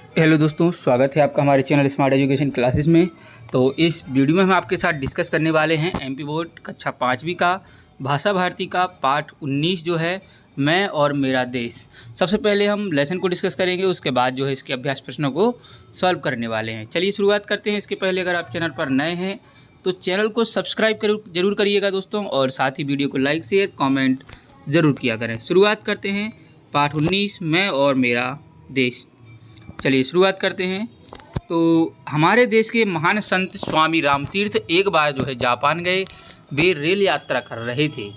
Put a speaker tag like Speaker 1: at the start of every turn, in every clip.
Speaker 1: Hello दोस्तों, स्वागत है आपका हमारे चैनल स्मार्ट एजुकेशन क्लासेस में। तो इस वीडियो में हम आपके साथ डिस्कस करने वाले हैं एमपी बोर्ड कक्षा 5वीं का भाषा भारती का पाठ 19 जो है मैं और मेरा देश। सबसे पहले हम लेसन को डिस्कस करेंगे, उसके बाद जो है इसके अभ्यास प्रश्नों को सॉल्व करने वाले हैं। चलिए शुरुआत करते हैं। इसके पहले अगर आप चैनल पर नए हैं तो चैनल को सब्सक्राइब जरूर करिएगा दोस्तों, और साथ ही वीडियो को लाइक शेयर कॉमेंट ज़रूर किया करें। शुरुआत करते हैं पाठ 19 मैं और मेरा देश। चलिए शुरुआत करते हैं। तो हमारे देश के महान संत स्वामी रामतीर्थ एक बार जो है जापान गए। वे रेल यात्रा कर रहे थे।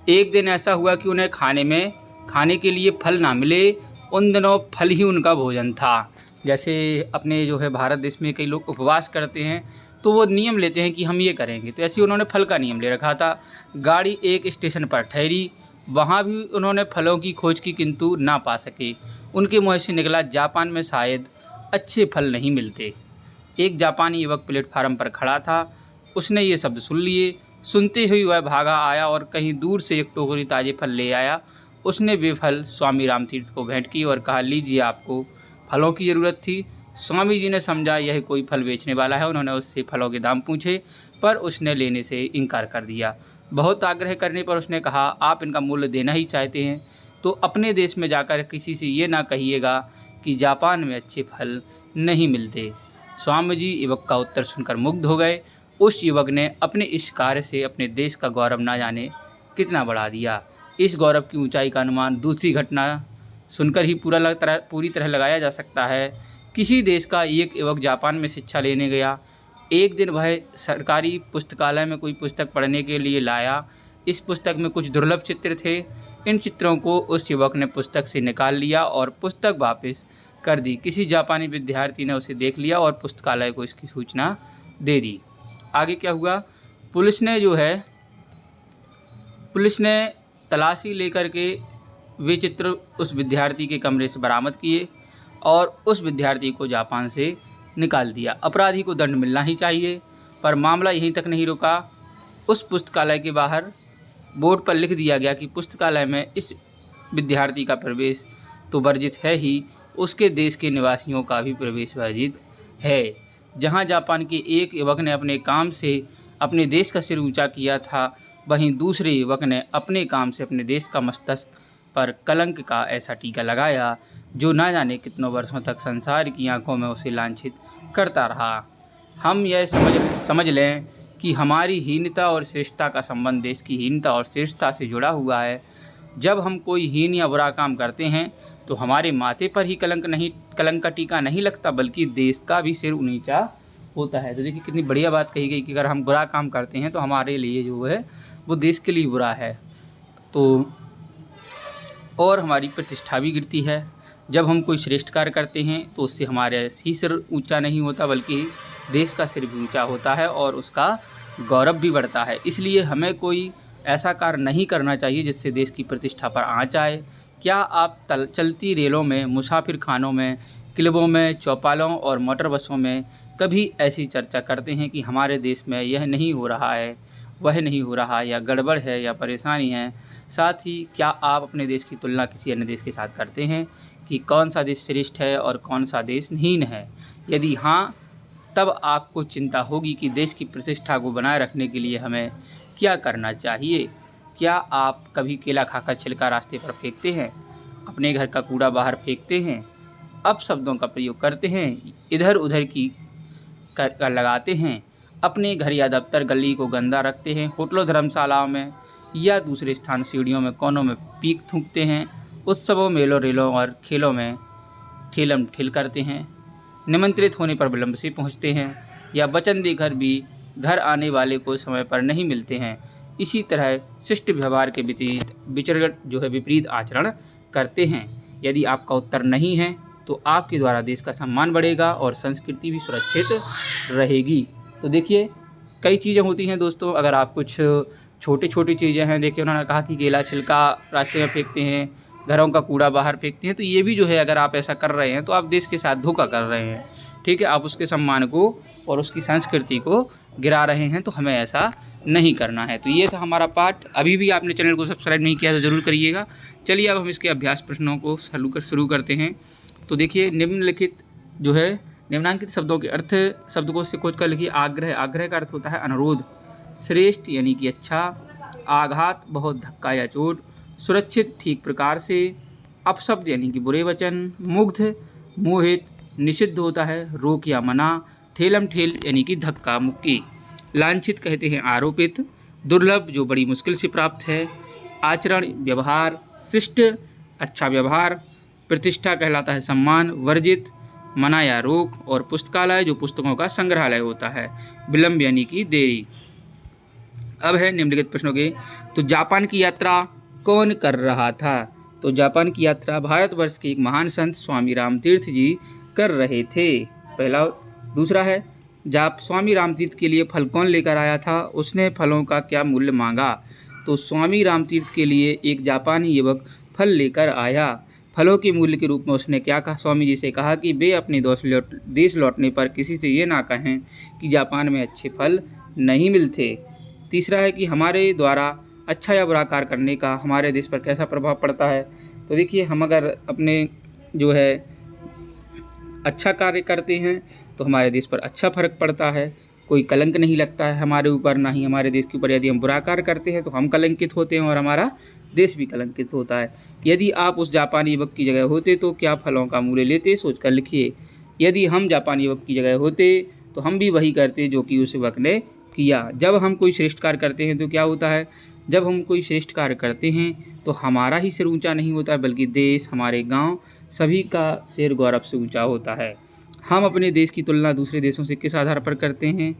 Speaker 1: एक दिन ऐसा हुआ कि उन्हें खाने के लिए फल ना मिले। उन दिनों फल ही उनका भोजन था। जैसे अपने जो है भारत देश में कई लोग उपवास करते हैं तो वो नियम लेते हैं कि हम ये करेंगे, तो ऐसे उन्होंने फल का नियम ले रखा था। गाड़ी एक स्टेशन पर ठहरी। वहाँ भी उन्होंने फलों की खोज की किंतु ना पा सके। उनके मुँह से निकला, जापान में शायद अच्छे फल नहीं मिलते। एक जापानी युवक प्लेटफार्म पर खड़ा था। उसने ये शब्द सुन लिए। सुनते ही वह भागा आया और कहीं दूर से एक टोकरी ताज़े फल ले आया। उसने वे फल स्वामी रामतीर्थ को भेंट की और कहा, लीजिए, आपको फलों की ज़रूरत थी। स्वामी जी ने समझा यह कोई फल बेचने वाला है। उन्होंने उससे फलों के दाम पूछे पर उसने लेने से इनकार कर दिया। बहुत आग्रह करने पर उसने कहा, आप इनका मूल्य देना ही चाहते हैं तो अपने देश में जाकर किसी से ये ना कहिएगा कि जापान में अच्छे फल नहीं मिलते। स्वामी जी युवक का उत्तर सुनकर मुग्ध हो गए। उस युवक ने अपने इस कार्य से अपने देश का गौरव ना जाने कितना बढ़ा दिया। इस गौरव की ऊंचाई का अनुमान दूसरी घटना सुनकर ही पूरी तरह लगाया जा सकता है। किसी देश का एक युवक जापान में शिक्षा लेने गया। एक दिन वह सरकारी पुस्तकालय में कोई पुस्तक पढ़ने के लिए लाया। इस पुस्तक में कुछ दुर्लभ चित्र थे। इन चित्रों को उस युवक ने पुस्तक से निकाल लिया और पुस्तक वापस कर दी। किसी जापानी विद्यार्थी ने उसे देख लिया और पुस्तकालय को इसकी सूचना दे दी। आगे क्या हुआ? पुलिस ने तलाशी लेकर के वे चित्र उस विद्यार्थी के कमरे से बरामद किए और उस विद्यार्थी को जापान से निकाल दिया। अपराधी को दंड मिलना ही चाहिए। पर मामला यहीं तक नहीं रुका। उस पुस्तकालय के बाहर बोर्ड पर लिख दिया गया कि पुस्तकालय में इस विद्यार्थी का प्रवेश तो वर्जित है ही, उसके देश के निवासियों का भी प्रवेश वर्जित है। जहां जापान के एक युवक ने अपने काम से अपने देश का सिर ऊंचा किया था, वहीं दूसरे युवक ने अपने काम से अपने देश का मस्तक पर कलंक का ऐसा टीका लगाया जो ना जाने कितनों वर्षों तक संसार की आंखों में उसे लांछित करता रहा। हम यह समझ लें कि हमारी हीनता और श्रेष्ठता का संबंध देश की हीनता और श्रेष्ठता से जुड़ा हुआ है। जब हम कोई हीन या बुरा काम करते हैं तो हमारे माथे पर ही कलंक का टीका नहीं लगता, बल्कि देश का भी सिर नीचा होता है। तो देखिए कितनी बढ़िया बात कही गई कि अगर हम बुरा काम करते हैं तो हमारे लिए जो है वो देश के लिए बुरा है, तो और हमारी प्रतिष्ठा भी गिरती है। जब हम कोई श्रेष्ठ कार्य करते हैं तो उससे हमारे ही सिर ऊंचा नहीं होता, बल्कि देश का सिर भी ऊंचा होता है और उसका गौरव भी बढ़ता है। इसलिए हमें कोई ऐसा कार्य नहीं करना चाहिए जिससे देश की प्रतिष्ठा पर आँच आए। क्या आप चलती रेलों में, मुसाफिर खानों में, क्लबों में, चौपालों और मोटर बसों में कभी ऐसी चर्चा करते हैं कि हमारे देश में यह नहीं हो रहा है, वह नहीं हो रहा, या गड़बड़ है या परेशानी है? साथ ही क्या आप अपने देश की तुलना किसी अन्य देश के साथ करते हैं कि कौन सा देश श्रेष्ठ है और कौन सा देश हीन है? यदि हाँ, तब आपको चिंता होगी कि देश की प्रतिष्ठा को बनाए रखने के लिए हमें क्या करना चाहिए। क्या आप कभी केला खाकर छिलका रास्ते पर फेंकते हैं? अपने घर का कूड़ा बाहर फेंकते हैं? अपशब्दों का प्रयोग करते हैं? इधर उधर की कर लगाते हैं? अपने घर या दफ्तर गली को गंदा रखते हैं? होटलों, धर्मशालाओं में या दूसरे स्थान, सीढ़ियों में, कोनों में पीक थूकते हैं? उत्सवों, मेलों, रेलों और खेलों में ठेलम ठेल करते हैं? निमंत्रित होने पर विलंब से पहुंचते हैं या वचन देकर भी घर आने वाले को समय पर नहीं मिलते हैं? इसी तरह शिष्ट व्यवहार के विपरीत आचरण करते हैं? यदि आपका उत्तर नहीं है तो आपके द्वारा देश का सम्मान बढ़ेगा और संस्कृति भी सुरक्षित रहेगी। तो देखिए कई चीज़ें होती हैं दोस्तों। अगर आप कुछ छोटी चीज़ें हैं, देखिए उन्होंने कहा कि केला छिलका रास्ते में फेंकते हैं, घरों का कूड़ा बाहर फेंकते हैं, तो ये भी जो है अगर आप ऐसा कर रहे हैं तो आप देश के साथ धोखा कर रहे हैं। ठीक है, आप उसके सम्मान को और उसकी संस्कृति को गिरा रहे हैं, तो हमें ऐसा नहीं करना है। तो ये था हमारा पाठ। अभी भी आपने चैनल को सब्सक्राइब नहीं किया तो ज़रूर करिएगा। चलिए अब हम इसके अभ्यास प्रश्नों को शुरू करते हैं। तो देखिए, निम्नलिखित जो है निम्नांकित शब्दों के अर्थ शब्दकोश से खोज कर लिखिए। आग्रह, आग्रह का अर्थ होता है अनुरोध। श्रेष्ठ यानी कि अच्छा। आघात बहुत धक्का या चोट। सुरक्षित ठीक प्रकार से। अपशब्द यानी कि बुरे वचन। मुग्ध मोहित निषिद्ध होता है, रोक या मना। ठेलम ठेल यानी कि धक्का मुक्की। लांछित कहते हैं आरोपित। दुर्लभ जो बड़ी मुश्किल से प्राप्त है। आचरण व्यवहार। शिष्ट अच्छा व्यवहार। प्रतिष्ठा कहलाता है सम्मान। वर्जित मना या रोक। और पुस्तकालय जो पुस्तकों का संग्रहालय होता है। विलंब यानी कि देरी। अब है निम्नलिखित प्रश्नों के, तो जापान की यात्रा कौन कर रहा था? तो जापान की यात्रा भारतवर्ष के एक महान संत स्वामी रामतीर्थ जी कर रहे थे, पहला। दूसरा है, स्वामी रामतीर्थ के लिए फल कौन लेकर आया था? उसने फलों का क्या मूल्य मांगा? तो स्वामी रामतीर्थ के लिए एक जापानी युवक फल लेकर आया। फलों के मूल्य के रूप में उसने क्या कहा? स्वामी जी से कहा कि वे अपने देश लौटने पर किसी से ये ना कहें कि जापान में अच्छे फल नहीं मिलते। तीसरा है कि हमारे द्वारा अच्छा या बुरा कार्य करने का हमारे देश पर कैसा प्रभाव पड़ता है? तो देखिए, हम अगर अपने जो है अच्छा कार्य करते हैं तो हमारे देश पर अच्छा फर्क पड़ता है, कोई कलंक नहीं लगता है हमारे ऊपर, ना ही हमारे देश के ऊपर। यदि हम बुरा कार्य करते हैं तो हम कलंकित होते हैं और हमारा देश भी कलंकित होता है। यदि आप उस जापानी युवक की जगह होते तो क्या फलों का मूल्य लेते? सोच कर लिखिए। यदि हम जापानी युवक की जगह होते तो हम भी वही करते जो कि उस युवक ने किया। जब हम कोई श्रेष्ठ कार्य करते हैं तो क्या होता है? जब हम कोई श्रेष्ठ कार्य करते हैं तो हमारा ही सिर ऊंचा नहीं होता, बल्कि देश, हमारे गांव, सभी का सिर गौरव से ऊंचा होता है। हम अपने देश की तुलना दूसरे देशों से किस आधार पर करते हैं?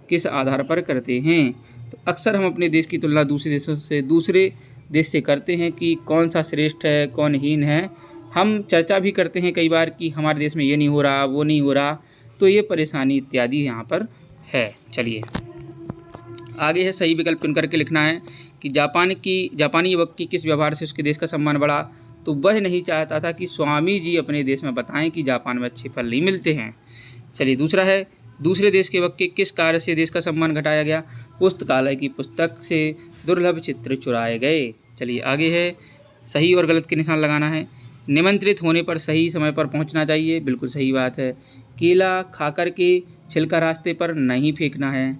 Speaker 1: किस आधार पर करते हैं? तो अक्सर हम अपने देश की तुलना दूसरे देश से करते हैं कि कौन सा श्रेष्ठ है, कौन हीन है। हम चर्चा भी करते हैं कई बार कि हमारे देश में ये नहीं हो रहा, वो नहीं हो रहा, तो ये परेशानी इत्यादि यहाँ पर है। चलिए आगे है, सही विकल्प चुन करके लिखना है कि जापानी युवक की किस व्यवहार से उसके देश का सम्मान बढ़ा? तो वह नहीं चाहता था कि स्वामी जी अपने देश में बताएं कि जापान में अच्छे फल नहीं मिलते हैं। चलिए दूसरा है, दूसरे देश के युवक के किस कार्य से देश का सम्मान घटाया गया? पुस्तकालय की पुस्तक से दुर्लभ चित्र चुराए गए। चलिए आगे है, सही और गलत के निशान लगाना है। निमंत्रित होने पर सही समय पर पहुंचना चाहिए, बिल्कुल सही बात है। केला खा कर के छिलका रास्ते पर नहीं फेंकना है।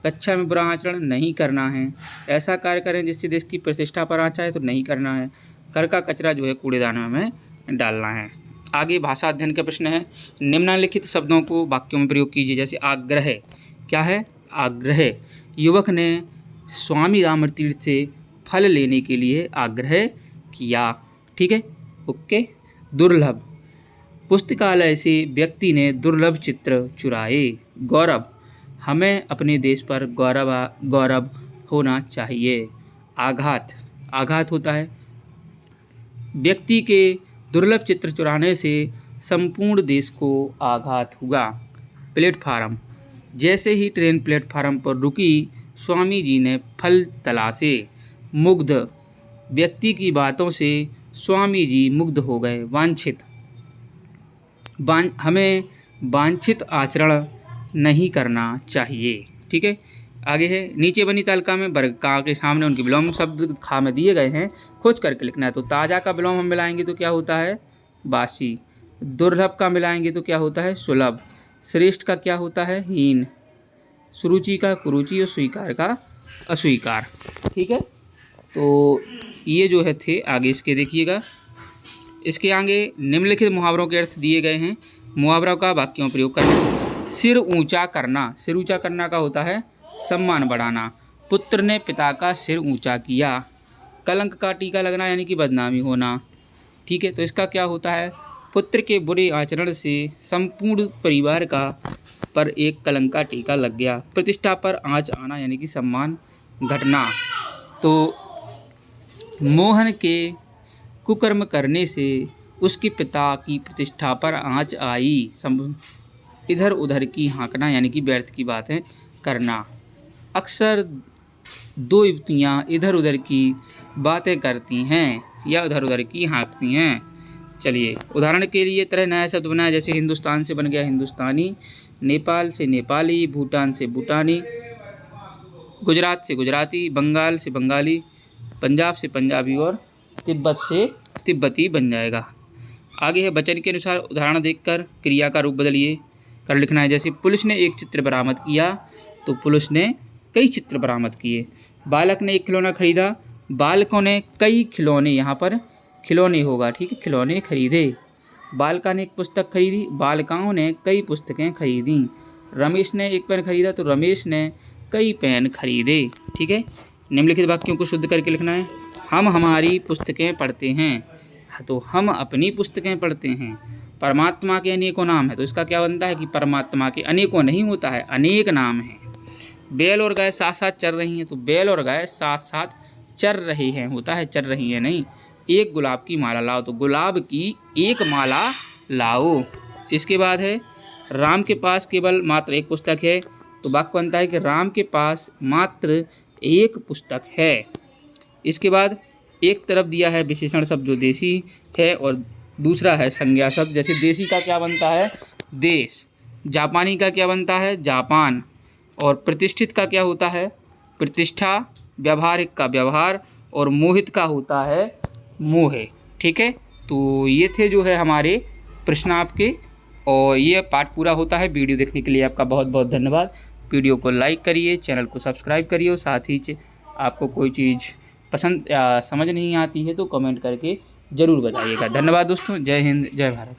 Speaker 1: कक्षा में बुरा आचरण नहीं करना है। ऐसा कार्य करें जिससे देश की प्रतिष्ठा पर आँच आए तो नहीं करना है। घर का कचरा जो है कूड़ेदान में हमें डालना है। आगे भाषा अध्ययन का प्रश्न है, निम्नलिखित शब्दों को वाक्यों में प्रयोग कीजिए। जैसे आग्रह, क्या है? आग्रह, युवक ने स्वामी रामतीर्थ से फल लेने के लिए आग्रह किया। ठीक है, ओके। दुर्लभ, पुस्तकालय से व्यक्ति ने दुर्लभ चित्र चुराए। गौरव, हमें अपने देश पर गौरव होना चाहिए। आघात, आघात होता है व्यक्ति के दुर्लभ चित्र चुराने से संपूर्ण देश को आघात हुआ। प्लेटफार्म, जैसे ही ट्रेन प्लेटफार्म पर रुकी स्वामी जी ने फल तलाशे। मुग्ध, व्यक्ति की बातों से स्वामी जी मुग्ध हो गए। वांछित, हमें वांछित आचरण नहीं करना चाहिए। ठीक है, आगे है, नीचे बनी तालिका में वर्ग का के सामने उनके विलोम शब्द खा में दिए गए हैं, खोज करके लिखना है। तो ताज़ा का विलोम हम मिलाएंगे तो क्या होता है? बासी। दुर्लभ का मिलाएंगे तो क्या होता है? सुलभ। श्रेष्ठ का क्या होता है? हीन। सुरुचि का कुरुचि और स्वीकार का अस्वीकार। ठीक है, तो ये जो है थे, आगे इसके देखिएगा। इसके आगे निम्नलिखित मुहावरों के अर्थ दिए गए हैं, मुहावरों का वाक्यों में प्रयोग करना। सिर ऊंचा करना, सिर ऊंचा करना का होता है सम्मान बढ़ाना। पुत्र ने पिता का सिर ऊंचा किया। कलंक का टीका लगना यानी कि बदनामी होना। ठीक है, तो इसका क्या होता है? पुत्र के बुरे आचरण से संपूर्ण परिवार का पर एक कलंक का टीका लग गया। प्रतिष्ठा पर आँच आना यानी कि सम्मान घटना। तो मोहन के कुकर्म करने से उसके पिता की प्रतिष्ठा पर आँच आई। इधर उधर की हाँकना यानी कि व्यर्थ की बातें करना। अक्सर दो युवतियाँ इधर उधर की बातें करती हैं या उधर उधर की हाँकती हैं। चलिए उदाहरण के लिए तरह नया शब्द बनाया, जैसे हिंदुस्तान से बन गया हिंदुस्तानी, नेपाल से नेपाली, भूटान से भूटानी, गुजरात से गुजराती, बंगाल से बंगाली, पंजाब से पंजाबी और तिब्बत से तिब्बती बन जाएगा। आगे है वचन के अनुसार उदाहरण देखकर क्रिया का रूप बदलिए कर लिखना है। जैसे पुलिस ने एक चित्र बरामद किया, तो पुलिस ने कई चित्र बरामद किए। बालक ने एक खिलौना खरीदा, बालकों ने कई खिलौने, यहाँ पर खिलौने होगा, ठीक है, खिलौने खरीदे। बालिका ने एक पुस्तक खरीदी, बालिकाओं ने कई पुस्तकें खरीदी। रमेश ने एक पेन खरीदा, तो रमेश ने कई पेन खरीदे। ठीक है, निम्नलिखित वाक्यों को शुद्ध करके लिखना है। हम हमारी पुस्तकें पढ़ते हैं, तो हम अपनी पुस्तकें पढ़ते हैं। परमात्मा के अनेकों नाम है, तो इसका क्या बनता है कि परमात्मा के अनेकों नहीं होता है, अनेक नाम हैं। बैल और गाय साथ साथ चल रही हैं, तो बैल और गाय साथ साथ चल रहे हैं होता है, चल रही है नहीं। एक गुलाब की माला लाओ, तो गुलाब की एक माला लाओ। इसके बाद है राम के पास केवल मात्र एक पुस्तक है, तो वाक्य बनता है कि राम के पास मात्र एक पुस्तक है। इसके बाद एक तरफ दिया है विशेषण शब्द जो देशी है और दूसरा है संज्ञा शब्द। जैसे देशी का क्या बनता है, देश। जापानी का क्या बनता है, जापान। और प्रतिष्ठित का क्या होता है, प्रतिष्ठा। व्यावहारिक का व्यवहार और मोहित का होता है मोहे। ठीक है, तो ये थे जो है हमारे प्रश्न आपके, और ये पाठ पूरा होता है। वीडियो देखने के लिए आपका बहुत बहुत धन्यवाद। वीडियो को लाइक करिए, चैनल को सब्सक्राइब करिए, और साथ ही आपको कोई चीज़ पसंद या समझ नहीं आती है तो कमेंट करके ज़रूर बताइएगा। धन्यवाद दोस्तों, जय हिंद, जय भारत।